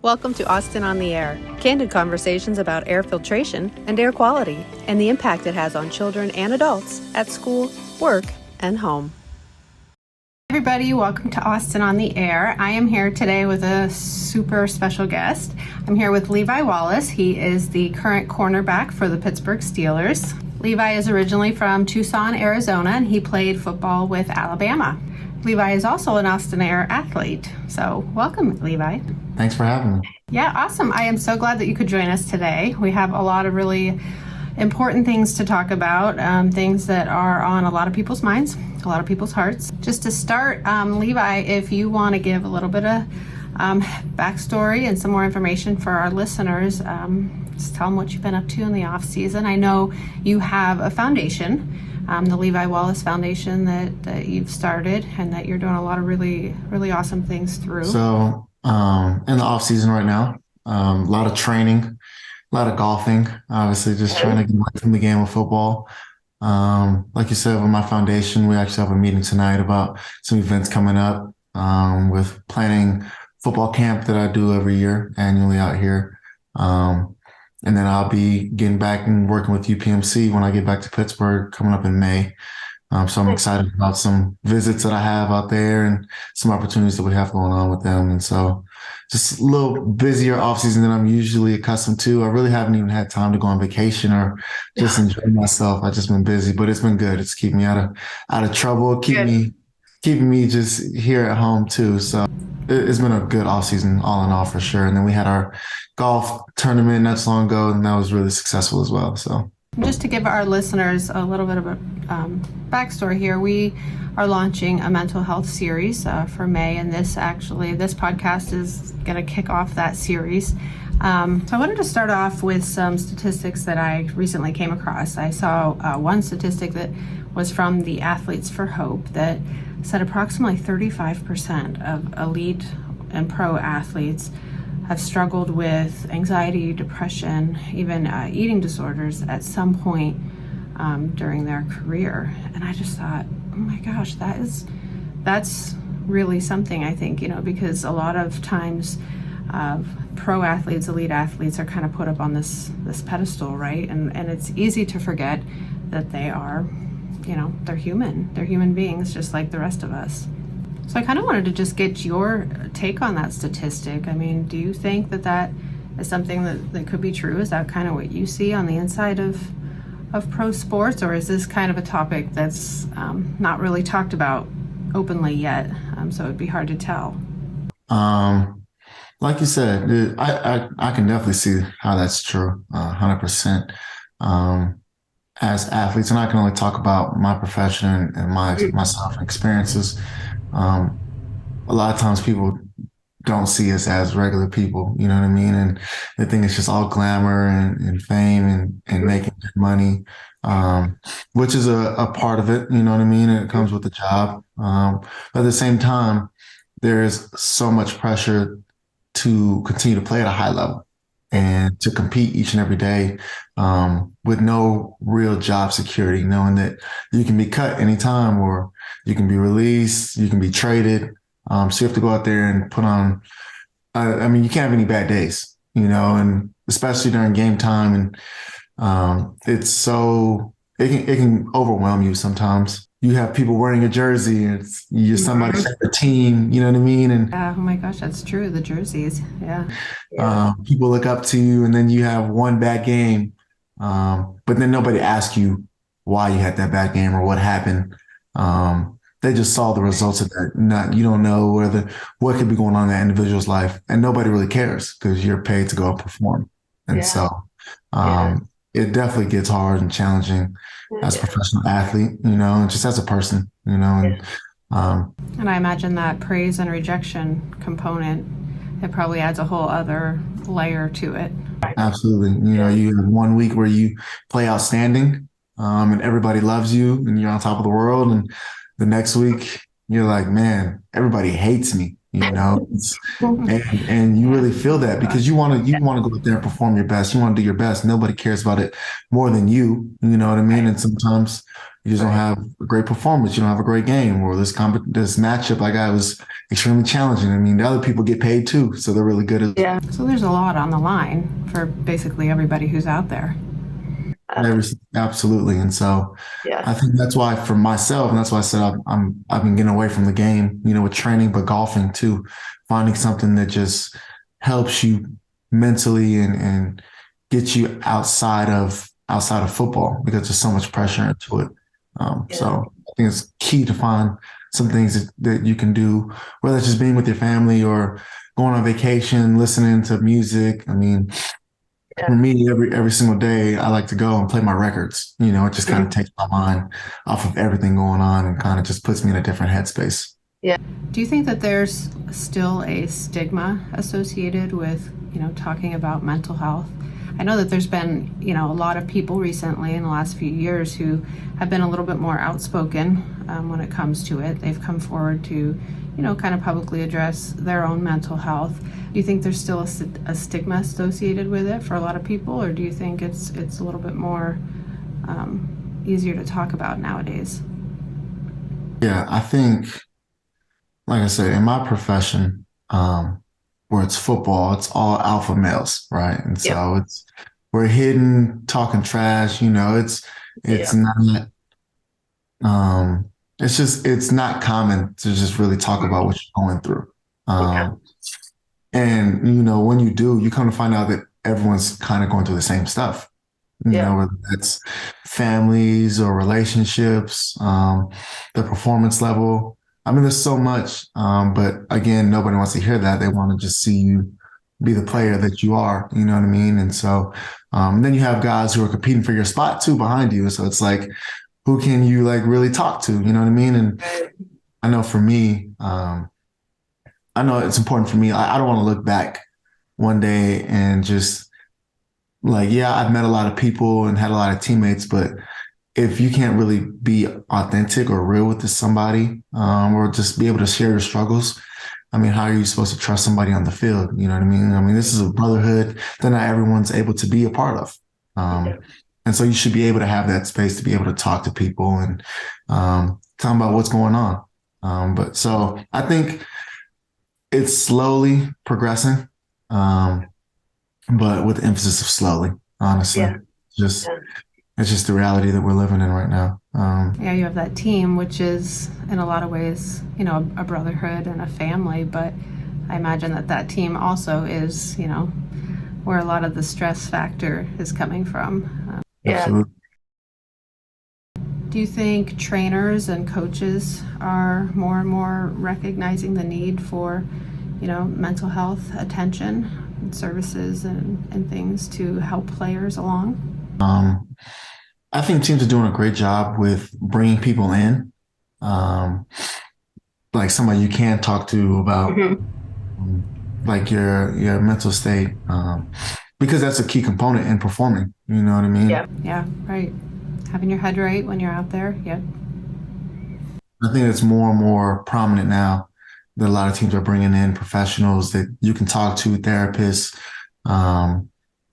Welcome to Austin on the Air, candid conversations about air filtration and air quality and the impact it has on children and adults at school, work, and home. Everybody, welcome to Austin on the Air. I am here today with a super special guest. I'm here with Levi Wallace. He is the current cornerback for the Pittsburgh Steelers. Levi is originally from Tucson, Arizona, and he played football with Alabama. Levi is also an Austin Air athlete. So welcome, Levi. Thanks for having me. Yeah, awesome. I am so glad that you could join us today. We have a lot of really important things to talk about, things that are on a lot of people's minds, a lot of people's hearts. Just to start, Levi, if you want to give a little bit of backstory and some more information for our listeners, just tell them what you've been up to in the off season. I know you have a foundation, the Levi Wallace Foundation that you've started and that you're doing a lot of really, really awesome things through. So in the off season right now, a lot of training, a lot of golfing, obviously just trying to get away from the game of football. Like you said, with my foundation, we actually have a meeting tonight about some events coming up with planning football camp that I do every year annually out here. And then I'll be getting back and working with UPMC when I get back to Pittsburgh coming up in May. So I'm excited about some visits that I have out there and some opportunities that we have going on with them. And so just a little busier off season than I'm usually accustomed to. I really haven't even had time to go on vacation or just enjoy myself. I've just been busy, but it's been good. It's keeping me out of trouble, keeping me just here at home too. So it's been a good off season all in all for sure. And then we had our golf tournament not so long ago, and that was really successful as well. So just to give our listeners a little bit of a backstory here, we are launching a mental health series for May, and this podcast is going to kick off that series. So I wanted to start off with some statistics that I recently came across. I saw one statistic that was from the Athletes for Hope that said approximately 35% of elite and pro athletes have struggled with anxiety, depression, even eating disorders at some point during their career. And I just thought, oh my gosh, that's really something, I think, because a lot of times pro athletes, elite athletes are kind of put up on this pedestal, right? And it's easy to forget that they are, they're human. They're human beings just like the rest of us. So I kind of wanted to just get your take on that statistic. I mean, do you think that is something that could be true? Is that kind of what you see on the inside of pro sports, or is this kind of a topic that's not really talked about openly yet? So it'd be hard to tell. Like you said, I can definitely see how that's true, 100%. As athletes, and I can only talk about my profession and myself and experiences. A lot of times people don't see us as regular people, you know what I mean? And they think it's just all glamour and fame and making good money, which is a part of it, you know what I mean? And it comes with the job. But at the same time, there is so much pressure to continue to play at a high level and to compete each and every day with no real job security, knowing that you can be cut anytime or you can be released, you can be traded. So you have to go out there and put on, you can't have any bad days, and especially during game time. And it can overwhelm you sometimes. You have people wearing a jersey and you're somebody's favorite team, you know what I mean? And oh my gosh, that's true. The jerseys. Yeah. People look up to you and then you have one bad game. But then nobody asks you why you had that bad game or what happened. They just saw the results of that. You don't know what could be going on in that individual's life, and nobody really cares because you're paid to go and perform. And it definitely gets hard and challenging as a professional athlete, and just as a person, And I imagine that praise and rejection component, it probably adds a whole other layer to it. Absolutely. You have 1 week where you play outstanding, and everybody loves you and you're on top of the world. And the next week you're like, man, everybody hates me, and you really feel that because you want to go out there and perform your best. You want to do your best. Nobody cares about it more than you know what I mean? And sometimes You just don't Right. have a great performance. You don't have a great game, or this matchup I got was extremely challenging. I mean, the other people get paid too, so they're really good at Yeah. So there's a lot on the line for basically everybody who's out there. every, absolutely. And so Yeah. I think that's why for myself, and that's why I said I've been getting away from the game, with training, but golfing too, finding something that just helps you mentally and gets you outside of football because there's so much pressure into it. So I think it's key to find some things that you can do, whether it's just being with your family or going on vacation, listening to music. I mean, for me, every single day, I like to go and play my records. It just kind of takes my mind off of everything going on and kind of just puts me in a different headspace. Do you think that there's still a stigma associated with, talking about mental health? I know that there's been, a lot of people recently in the last few years who have been a little bit more outspoken when it comes to it. They've come forward to, kind of publicly address their own mental health. Do you think there's still a stigma associated with it for a lot of people, or do you think it's a little bit more easier to talk about nowadays? Yeah, I think, like I said, in my profession, where it's football, it's all alpha males, right? And so we're hidden, talking trash. It's not. It's not common to just really talk about what you're going through. And when you do, you come to find out that everyone's kind of going through the same stuff. Whether that's families or relationships, the performance level. I mean, there's so much, but again, nobody wants to hear that. They want to just see you be the player that you are. You know what I mean? And so, then you have guys who are competing for your spot too behind you. So it's like, who can you like really talk to? You know what I mean? And I know for me, I know it's important for me. I don't want to look back one day and just like, yeah, I've met a lot of people and had a lot of teammates, but if you can't really be authentic or real with somebody, or just be able to share your struggles, I mean, how are you supposed to trust somebody on the field? You know what I mean? I mean, this is a brotherhood that not everyone's able to be a part of. And so you should be able to have that space to be able to talk to people and talk about what's going on. But so I think it's slowly progressing, but with the emphasis of slowly, honestly. Just It's just the reality that we're living in right now. Yeah, you have that team, which is in a lot of ways, a brotherhood and a family, but I imagine that team also is, where a lot of the stress factor is coming from. Absolutely. Do you think trainers and coaches are more and more recognizing the need for, mental health attention and services and things to help players along? I think teams are doing a great job with bringing people in, like somebody you can talk to about like your mental state, because that's a key component in performing. You know what I mean? Yeah, right. Having your head right when you're out there. Yep. I think it's more and more prominent now that a lot of teams are bringing in professionals that you can talk to, therapists,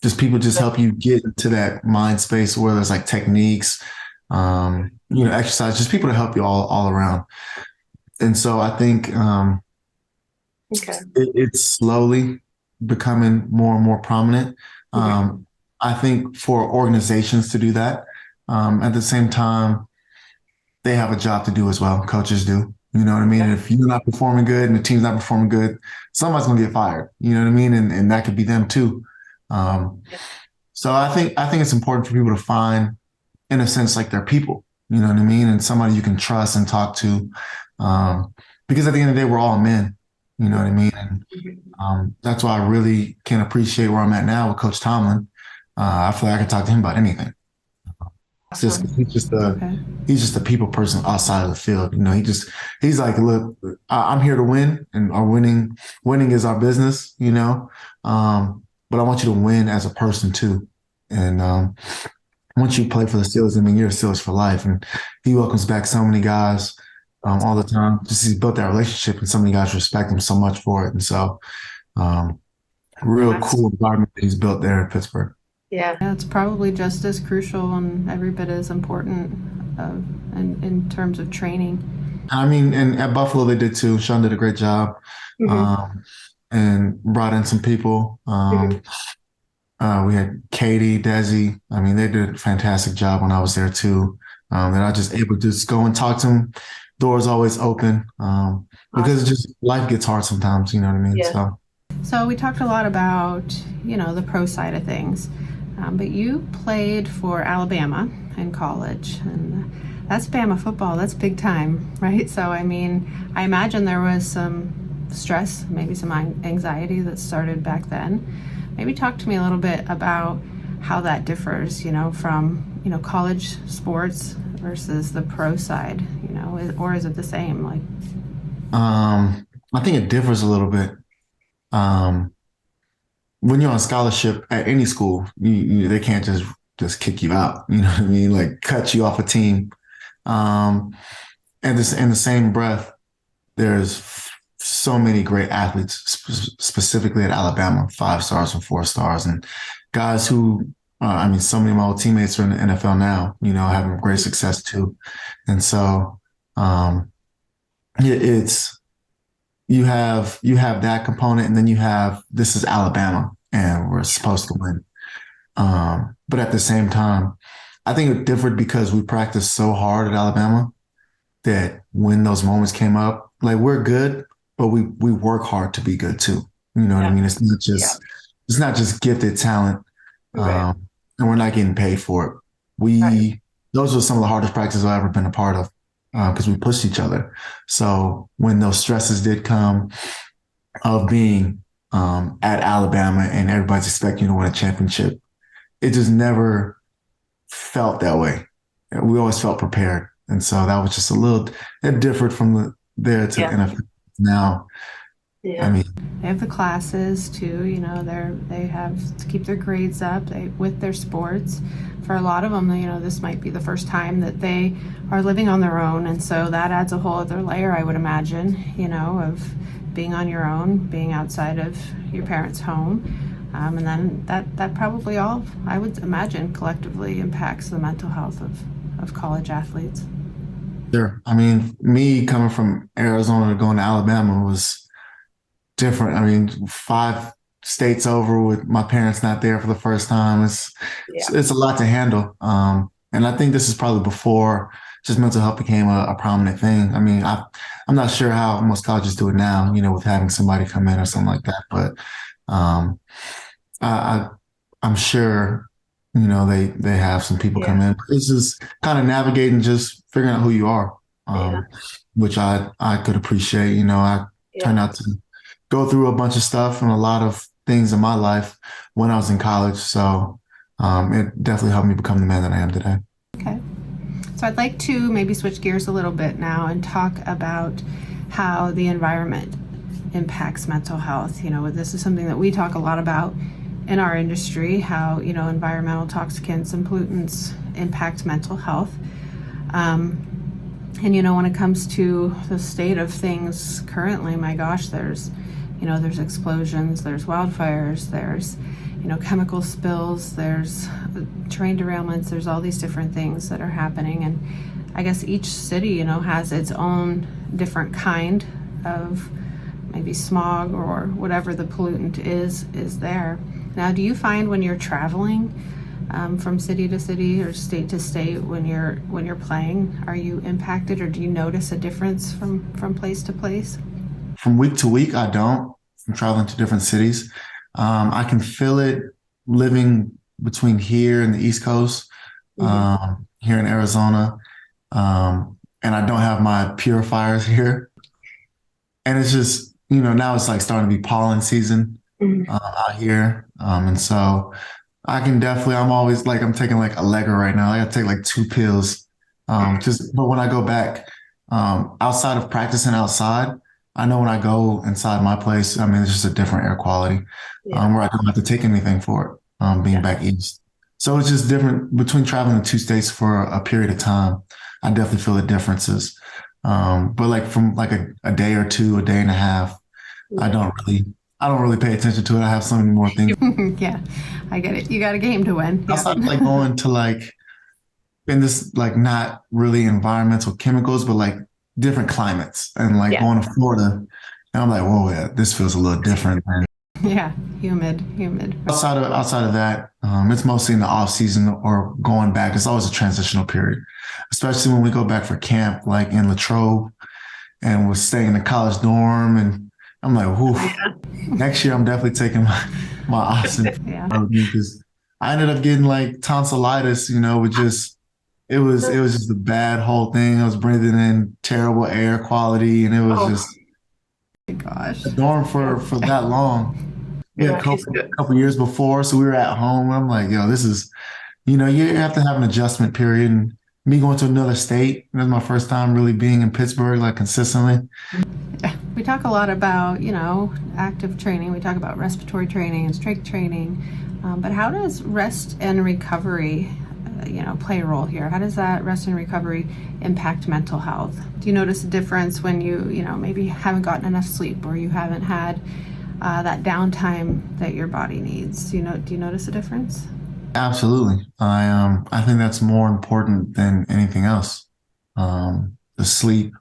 just people just help you get into that mind space, whether it's like techniques, exercise, just people to help you all around. And so I think it's slowly becoming more and more prominent. I think for organizations to do that, at the same time, they have a job to do as well. Coaches do. You know what I mean? And if you're not performing good and the team's not performing good, somebody's going to get fired. You know what I mean? And that could be them too. So I think it's important for people to find, in a sense, like they're people. You know what I mean? And somebody you can trust and talk to, because at the end of the day, we're all men. You know what I mean? And that's why I really can appreciate where I'm at now with Coach Tomlin. I feel like I can talk to him about anything. He's just a people person outside of the field. He's like, look, I'm here to win, and our winning is our business. But I want you to win as a person too. And once you play for the Steelers, I mean, you're a Steelers for life. And he welcomes back so many guys all the time. Just he's built that relationship, and so many guys respect him so much for it. And so, real cool environment that he's built there in Pittsburgh. Yeah, it's probably just as crucial and every bit as important in terms of training. I mean, and at Buffalo they did too. Sean did a great job, and brought in some people. We had Katie, Desi. I mean, they did a fantastic job when I was there too. And I just able to just go and talk to them. Doors always open, because it's just life gets hard sometimes. You know what I mean? Yeah. So we talked a lot about, the pro side of things, but you played for Alabama in college, and that's Bama football. That's big time, right? So, I mean, I imagine there was some stress, maybe some anxiety that started back then. Maybe talk to me a little bit about how that differs, from, college sports versus the pro side, or is it the same? Like, I think it differs a little bit. When you're on scholarship at any school, they can't just kick you out. You know what I mean? Like cut you off a team. And this in the same breath, there's so many great athletes, specifically at Alabama, 5 stars and 4 stars, and guys who, so many of my old teammates are in the NFL now, having great success too. And so, it's, you have that component, and then you have, this is Alabama and we're supposed to win. But at the same time, I think it differed because we practiced so hard at Alabama that when those moments came up, like we're good, but we work hard to be good too. You know what I mean? It's not just gifted talent, and we're not getting paid for it. Those were some of the hardest practices I've ever been a part of, because we pushed each other. So when those stresses did come of being at Alabama and everybody's expecting you to win a championship, it just never felt that way. We always felt prepared. And so that was just it differed from there to NFL now. Yeah. I mean, they have the classes too, they have to keep their grades up with their sports. For a lot of them, this might be the first time that they are living on their own. And so that adds a whole other layer, I would imagine, of being on your own, being outside of your parents' home. And then that probably all, I would imagine, collectively impacts the mental health of college athletes. Sure. I mean, me coming from Arizona to going to Alabama was different. I mean, 5 states over with my parents not there for the first time. It's a lot to handle. And I think this is probably before just mental health became a prominent thing. I mean, I'm not sure how most colleges do it now, with having somebody come in or something like that. But I'm sure, they have some people come in. It's just kind of navigating, just figuring out who you are, which I could appreciate. I turned out to go through a bunch of stuff and a lot of things in my life when I was in college. So it definitely helped me become the man that I am today. Okay. So I'd like to maybe switch gears a little bit now and talk about how the environment impacts mental health. This is something that we talk a lot about in our industry, how, environmental toxicants and pollutants impact mental health. And, when it comes to the state of things currently, my gosh, there's explosions, there's wildfires, there's, chemical spills, there's train derailments, there's all these different things that are happening. And I guess each city, has its own different kind of maybe smog or whatever the pollutant is there. Now, do you find when you're traveling from city to city or state to state when you're playing, are you impacted, or do you notice a difference from place to place? From week to week, I don't. I'm traveling to different cities. I can feel it living between here and the East Coast, here in Arizona, and I don't have my purifiers here. And it's just, now it's like starting to be pollen season out here. And so I can definitely, I'm always like, I'm taking like Allegra right now. I got to take like 2 pills. But when I go back, outside of practicing outside, I know when I go inside my place, it's just a different air quality, where I don't have to take anything for it, being back east. So it's just different between traveling to 2 states for a period of time. I definitely feel the differences. But like from like a day or 2, a day and a half, I don't really pay attention to it. I have so many more things. Yeah, I get it. You got a game to win. Outside of like going to like in this like not really environmental chemicals, but like different climates and like Yeah. going to Florida. And I'm like, whoa, yeah, this feels a little different. And Yeah, humid. outside of that, it's mostly in the off season or going back. It's always a transitional period, especially when we go back for camp, like in Latrobe, and we're staying in the college dorm. And I'm like, whoo, next year I'm definitely taking my oxygen Yeah. because I ended up getting like tonsillitis, with just it was just a bad whole thing. I was breathing in terrible air quality, and it was Oh, just Gosh. a dorm for that long. We had yeah, a she's couple good. couple years before, so we were at home. I'm like, yo, this is, you have to have an adjustment period. And me going to another state, this is my first time really being in Pittsburgh like consistently. We talk a lot about, active training. We talk about respiratory training and strength training. But how does rest and recovery, play a role here? How does that rest and recovery impact mental health? Do you notice a difference when you, maybe haven't gotten enough sleep or you haven't had that downtime that your body needs? Do you notice a difference? Absolutely. I think that's more important than anything else. The sleep,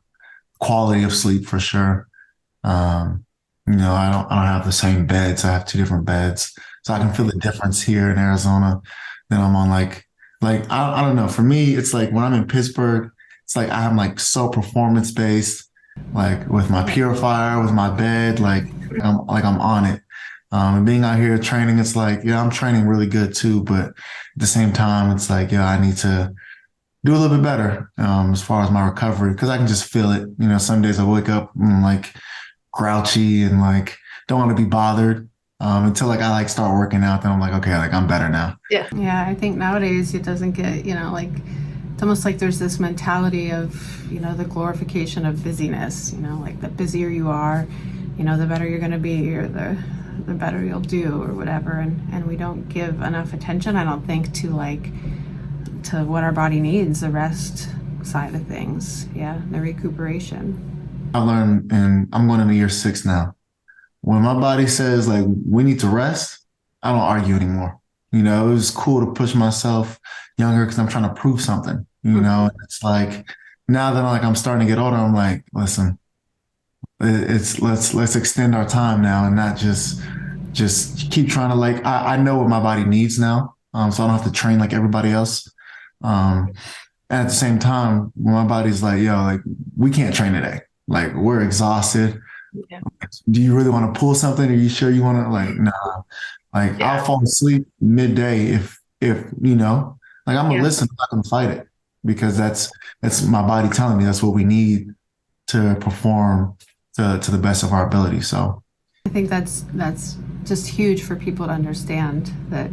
quality of sleep for sure. I don't have the same beds. I have two different beds. So I can feel the difference here in Arizona. Then I'm on I don't know. For me, it's like when I'm in Pittsburgh, it's like I'm like so performance based, like with my purifier, with my bed, I'm on it. And being out here training, it's like, yeah, I'm training really good too, but at the same time, it's like, yeah, I need to do a little bit better as far as my recovery because I can just feel it. Some days I wake up and I'm like grouchy and like don't want to be bothered until like I like start working out. Then I'm like, okay, like I'm better now. Yeah. Yeah, I think nowadays it doesn't get, it's almost like there's this mentality of, the glorification of busyness, like the busier you are, the better you're going to be or the better you'll do or whatever. And we don't give enough attention, I don't think, to what our body needs, the rest side of things. Yeah, the recuperation. I learned, and I'm going into year 6 now. When my body says like we need to rest, I don't argue anymore. It was cool to push myself younger because I'm trying to prove something. It's like now that I'm starting to get older, I'm like, listen, it's let's extend our time now and not just keep trying to like I know what my body needs now, so I don't have to train like everybody else. And at the same time, when my body's like, yo, like we can't train today, like we're exhausted. Yeah. Do you really want to pull something? Are you sure you want to like, nah, like Yeah. I'll fall asleep midday if like I'm gonna Yeah. listen, I'm not gonna fight it because that's my body telling me that's what we need to perform to the best of our ability. So I think that's just huge for people to understand that.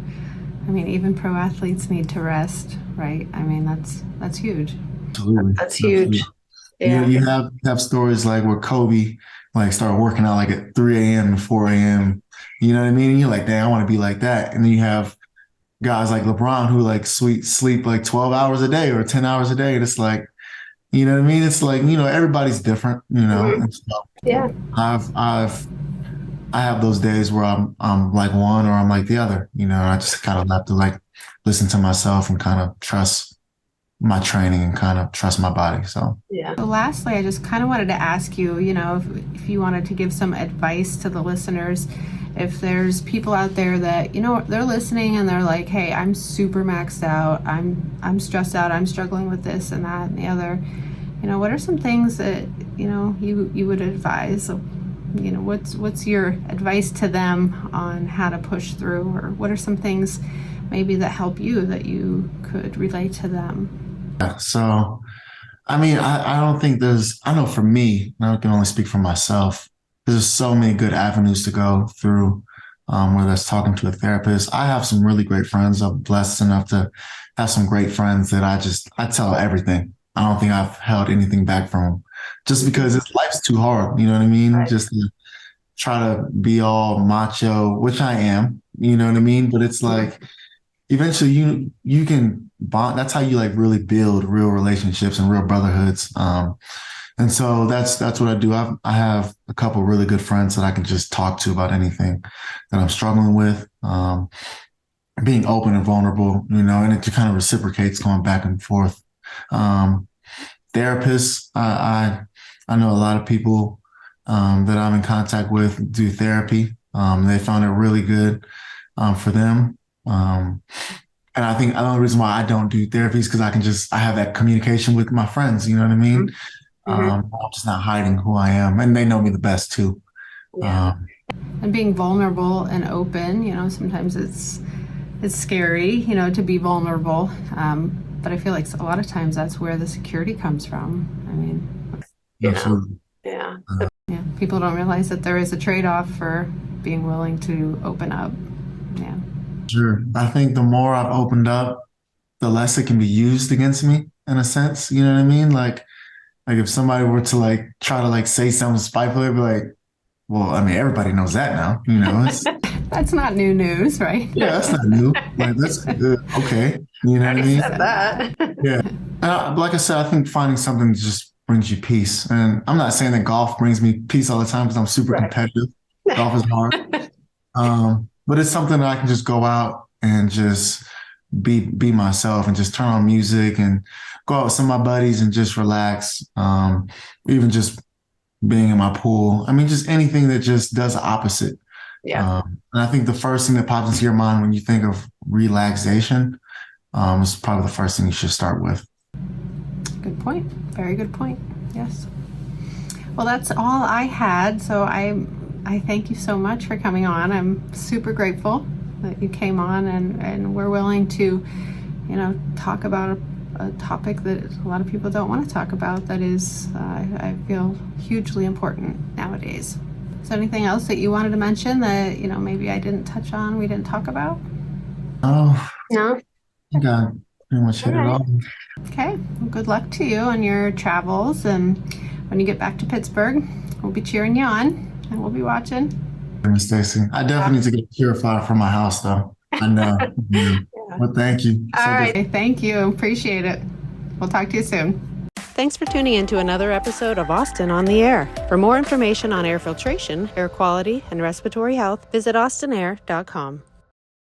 I mean, even pro athletes need to rest, right? I mean, that's huge. absolutely. That's huge. You Yeah. you have stories like where Kobe like started working out like at 3 a.m. and 4 a.m. You know what I mean? And you're like, dang, I want to be like that. And then you have guys like LeBron who like sleep like 12 hours a day or 10 hours a day. And it's like, you know what I mean? It's like, everybody's different, Mhm. And so Yeah. I have those days where I'm like one or I'm like the other, and I just kind of have to like listen to myself and kind of trust my training and kind of trust my body. So Yeah. So lastly, I just kind of wanted to ask you, if you wanted to give some advice to the listeners, if there's people out there that, they're listening and they're like, hey, I'm super maxed out. I'm stressed out. I'm struggling with this and that and the other. What are some things that, you would advise? What's your advice to them on how to push through, or what are some things maybe that help you that you could relate to them? yeah. So I mean, I don't think I know for me, and I can only speak for myself, there's so many good avenues to go through, whether it's talking to a therapist. I have some really great friends. I'm blessed enough to have some great friends that I tell everything. I don't think I've held anything back from them just because life's too hard. You know what I mean? Right. Just to try to be all macho, which I am, you know what I mean? But it's like, eventually you can bond. That's how you like really build real relationships and real brotherhoods. And so that's what I do. I have a couple really good friends that I can just talk to about anything that I'm struggling with. being open and vulnerable, and it just kind of reciprocates going back and forth. Um, Therapists, I know a lot of people that I'm in contact with do therapy. They found it really good for them. And I think the only reason why I don't do therapy is because I have that communication with my friends. You know what I mean? I'm just not hiding who I am, and they know me the best too. Yeah. And being vulnerable and open, sometimes it's scary, to be vulnerable. But I feel like a lot of times that's where the security comes from. I mean, Absolutely. Yeah. Yeah. People don't realize that there is a trade-off for being willing to open up. Yeah. Sure. I think the more I've opened up, the less it can be used against me in a sense. You know what I mean? Like if somebody were to try to say something spiteful, they'd be like, well, I mean, everybody knows that now, It's, That's not new news, right? yeah, that's not new. That's good. Okay. You know what I mean? Said that. Yeah. Like I said, I think finding something that just brings you peace. And I'm not saying that golf brings me peace all the time because I'm super competitive. Golf is hard. But it's something that I can just go out and just be myself and just turn on music and go out with some of my buddies and just relax. Even just being in my pool. I mean, just anything that just does the opposite. Yeah. And I think the first thing that pops into your mind when you think of relaxation is probably the first thing you should start with. Good point. Very good point. Yes. Well, that's all I had. So I thank you so much for coming on. I'm super grateful that you came on and we're willing to, talk about a topic that a lot of people don't want to talk about that is, I feel, hugely important nowadays. Is there anything else that you wanted to mention that, maybe I didn't touch on, we didn't talk about? Oh, No? I think I pretty much hit it all. Okay. Well, good luck to you on your travels. And when you get back to Pittsburgh, we'll be cheering you on and we'll be watching. Miss Stacy, I definitely need to get a purifier for my house, though. I know. Yeah. Well, thank you. All right. Thank you. Appreciate it. We'll talk to you soon. Thanks for tuning in to another episode of Austin on the Air. For more information on air filtration, air quality, and respiratory health, visit austinair.com.